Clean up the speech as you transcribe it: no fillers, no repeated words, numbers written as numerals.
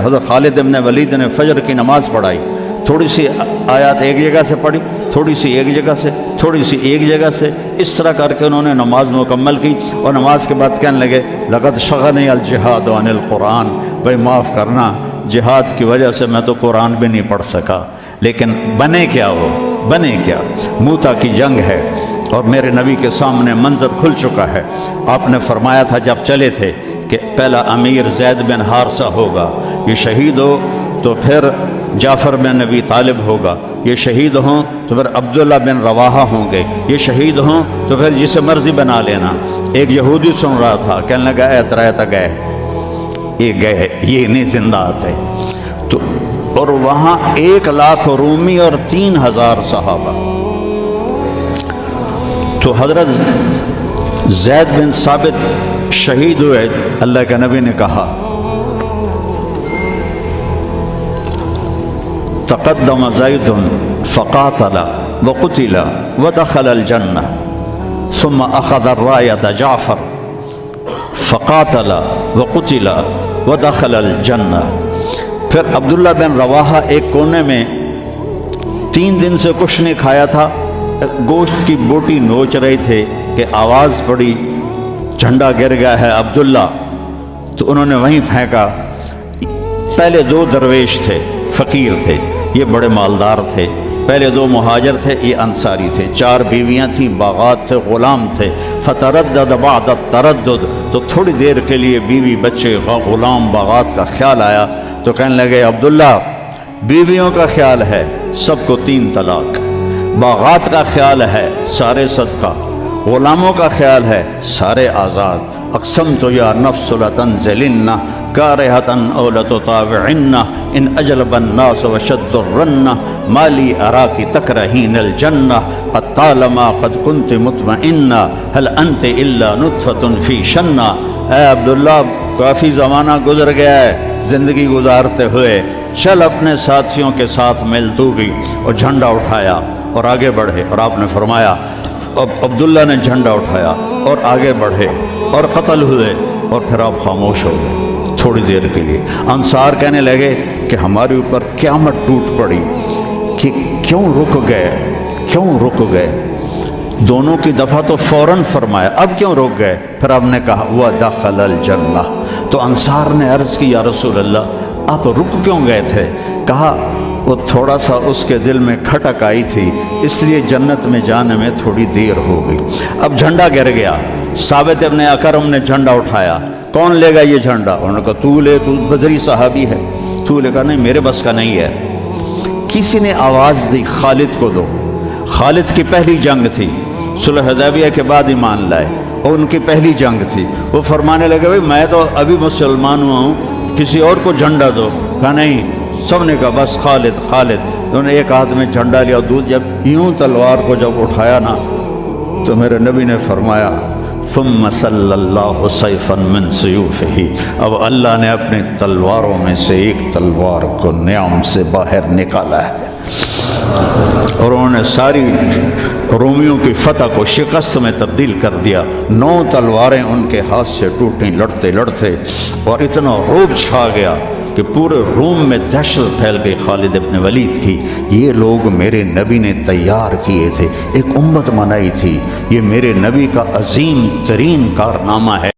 حضرت خالد ابن ولید نے فجر کی نماز پڑھائی، تھوڑی سی آیات ایک جگہ سے پڑھی، تھوڑی سی ایک جگہ سے، تھوڑی سی ایک جگہ سے، اس طرح کر کے انہوں نے نماز مکمل کی، اور نماز کے بعد کہنے لگے لقد شغلنی الجہاد عن القرآن، بھائی معاف کرنا، جہاد کی وجہ سے میں تو قرآن بھی نہیں پڑھ سکا، لیکن بنے کیا وہ بنے کیا؟ موتا کی جنگ ہے اور میرے نبی کے سامنے منظر کھل چکا ہے۔ آپ نے فرمایا تھا جب چلے تھے کہ پہلا امیر زید بن حارثہ ہوگا، یہ شہید ہو تو پھر جعفر بن نبی طالب ہوگا، یہ شہید ہوں تو پھر عبداللہ بن رواحہ ہوں گے، یہ شہید ہوں تو پھر جسے مرضی بنا لینا۔ ایک یہودی سن رہا تھا، کہنے لگا اے ترایت گئے، یہ گئے، یہ نہیں زندہ آتے۔ تو اور وہاں 1,00,000 رومی اور 3,000 صحابہ۔ تو حضرت زید بن ثابت شہید ہوئے، اللہ کے نبی نے کہا تقدم زید فقاتل وقتل ودخل الجنہ ثم اخذ الرایۃ جعفر فقاتل وقتل ودخل الجنہ۔ پھر عبداللہ بن رواحہ ایک کونے میں 3 دن سے کچھ نہیں کھایا تھا، گوشت کی بوٹی نوچ رہے تھے کہ آواز پڑی جھنڈا گر گیا ہے عبداللہ، تو انہوں نے وہیں پھینکا۔ پہلے 2 درویش تھے، فقیر تھے، یہ بڑے مالدار تھے، پہلے 2 مہاجر تھے، یہ انصاری تھے، 4 بیویاں تھیں، باغات تھے، غلام تھے۔ فتردد بعد التردد، تو تھوڑی دیر کے لیے بیوی بچے غلام باغات کا خیال آیا، تو کہنے لگے عبداللہ بیویوں کا خیال ہے سب کو 3 طلاق، باغات کا خیال ہے سارے صدقہ، غلاموں کا خیال ہے سارے آزاد۔ اقسمت یا نفس لتنزلن کارہۃ او لتطاوعن ان اجلب الناس وشد الرن ما لی اراک تکرہین الجنہ قد طالما قد کنت مطمئنہ هل انت الا نطفۃ فی شنہ۔ اے عبداللہ کافی زمانہ گزر گیا ہے زندگی گزارتے ہوئے، چل اپنے ساتھیوں کے ساتھ مل تو بھی، اور جھنڈا اٹھایا اور آگے بڑھے۔ اور آپ نے فرمایا اب عبداللہ نے جھنڈا اٹھایا اور آگے بڑھے اور قتل ہوئے، اور پھر آپ خاموش ہو گئے تھوڑی دیر کے لیے۔ انصار کہنے لگے کہ ہمارے اوپر قیامت ٹوٹ پڑی کہ کیوں رک گئے؟ دونوں کی دفعہ تو فوراً فرمایا، اب کیوں رک گئے؟ پھر آپ نے کہا وَدَخَلَ الْجَنَّةَ۔ تو انصار نے عرض کی یا رسول اللہ آپ رک کیوں گئے تھے؟ کہا وہ تھوڑا سا اس کے دل میں کھٹک آئی تھی، اس لیے جنت میں جانے میں تھوڑی دیر ہو گئی۔ اب جھنڈا گر گیا، ثابت ابن اکرم نے جھنڈا اٹھایا، کون لے گا یہ جھنڈا؟ انہوں نے کہا تو لے، تو بدری صحابی ہے، تو لے۔ کہا نہیں میرے بس کا نہیں ہے۔ کسی نے آواز دی خالد کو دو۔ خالد کی پہلی جنگ تھی، صلح حدیبیہ کے بعد ایمان لائے، اور ان کی پہلی جنگ تھی۔ وہ فرمانے لگے بھائی میں تو ابھی مسلمان ہوا ہوں، کسی اور کو جھنڈا دو۔ کہا نہیں، سب نے کہا بس خالد۔ انہوں نے ایک ہاتھ میں جھنڈا لیا، اور جب یوں تلوار کو جب اٹھایا نا، تو میرے نبی نے فرمایا ثم صلی اللہ سیفا من سیوفہ، اب اللہ نے اپنی تلواروں میں سے ایک تلوار کو نعم سے باہر نکالا ہے، اور انہوں نے ساری رومیوں کی فتح کو شکست میں تبدیل کر دیا۔ 9 تلواریں ان کے ہاتھ سے ٹوٹیں لڑتے لڑتے، اور اتنا رعب چھا گیا کہ پورے روم میں دہشت پھیل گئی خالد ابن ولید کی۔ یہ لوگ میرے نبی نے تیار کیے تھے، ایک امت بنائی تھی، یہ میرے نبی کا عظیم ترین کارنامہ ہے۔